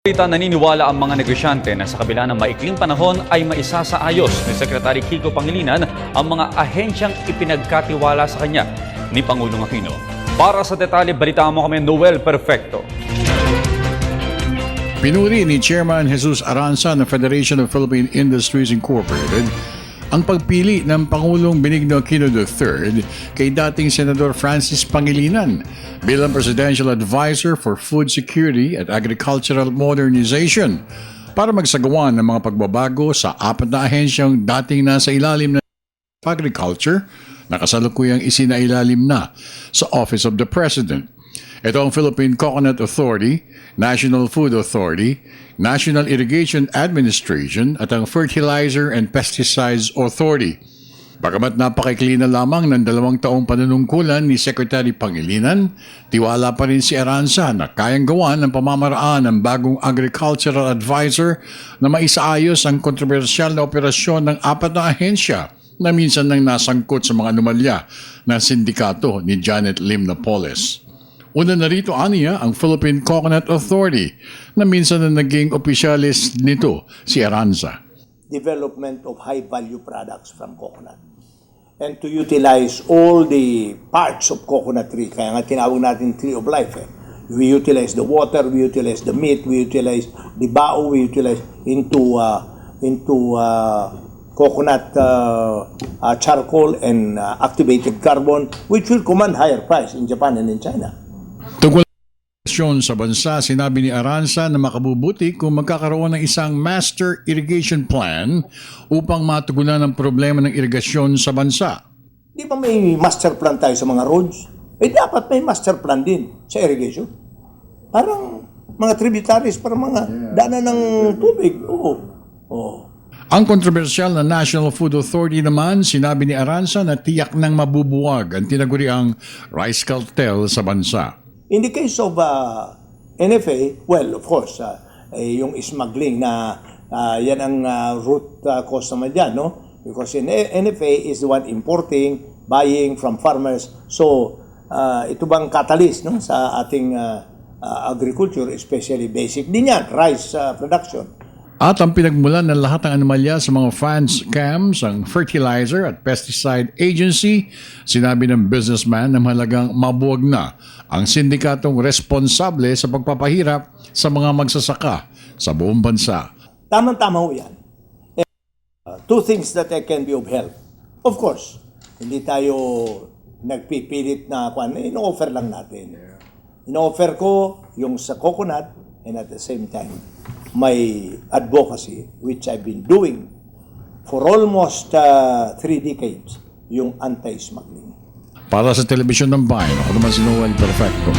Naniniwala ang mga negosyante na sa kabila ng maikling panahon ay maisasaayos ni Secretary Kiko Pangilinan ang mga ahensyang ipinagkatiwala sa kanya ni Pangulong Aquino. Para sa detalye, balitaan mo kami Noel Perfecto. Pinuri ni Chairman Jesus Aranza ng Federation of Philippine Industries Incorporated ang pagpili ng Pangulong Benigno Aquino III kay dating Senador Francis Pangilinan bilang Presidential Advisor for Food Security at Agricultural Modernization para magsagawa ng mga pagbabago sa apat na ahensyang dating nasa ilalim ng Agriculture na kasalukuyang isinailalim na sa Office of the President. Ito ang Philippine Coconut Authority, National Food Authority, National Irrigation Administration at ang Fertilizer and Pesticides Authority. Bagamat napakaikli na lamang ng 2 taong panunungkulan ni Secretary Pangilinan, tiwala pa rin si Aranza na kayang gawa ng pamamaraan ng bagong Agricultural Advisor na maisaayos ang kontrobersyal na operasyon ng apat na ahensya na minsan nang nasangkot sa mga anomalya ng sindikato ni Janet Lim Napoles. Una na rito aniya ang Philippine Coconut Authority na minsan na naging opisyalis nito si Aranza. Development of high-value products from coconut and to utilize all the parts of coconut tree. Kaya nga tinawag natin tree of life. We utilize the water, we utilize the meat, we utilize the bao, we utilize into coconut charcoal and activated carbon, which will command higher price in Japan and in China. Tungkol sa bansa, sinabi ni Aranza na makabubuti kung magkakaroon ng isang master irrigation plan upang matugunan ang problema ng irigasyon sa bansa. Di ba may master plan tayo sa mga roads? Dapat may master plan din sa irrigation. Parang mga tributaries, parang mga daanan ng tubig. Ang kontrobersyal na National Food Authority naman, sinabi ni Aranza na tiyak nang mabubuwag ang tinaguriang rice cartel sa bansa. In the case of NFA, well, of course, yung smuggling na yan ang root cause naman dyan, no? Because NFA is the one importing, buying from farmers. So, ito bang catalyst, no? Sa ating agriculture, especially basic din yan, rice production. At ang pinagmulan ng lahat ng anomalya sa mga fans scams, ang Fertilizer at Pesticide Agency, sinabi ng businessman na mahalagang mabuwag na ang sindikatong responsable sa pagpapahirap sa mga magsasaka sa buong bansa. Tama-tama ho yan. Two things that can be of help. Of course, hindi tayo nagpipilit na ino-offer lang natin. Ino-offer ko yung sa coconut and at the same time, my advocacy, which I've been doing for almost 3 decades, yung anti-smuggling. Para sa Telebisyon ng Bayan, ako naman si Noel Perfecto.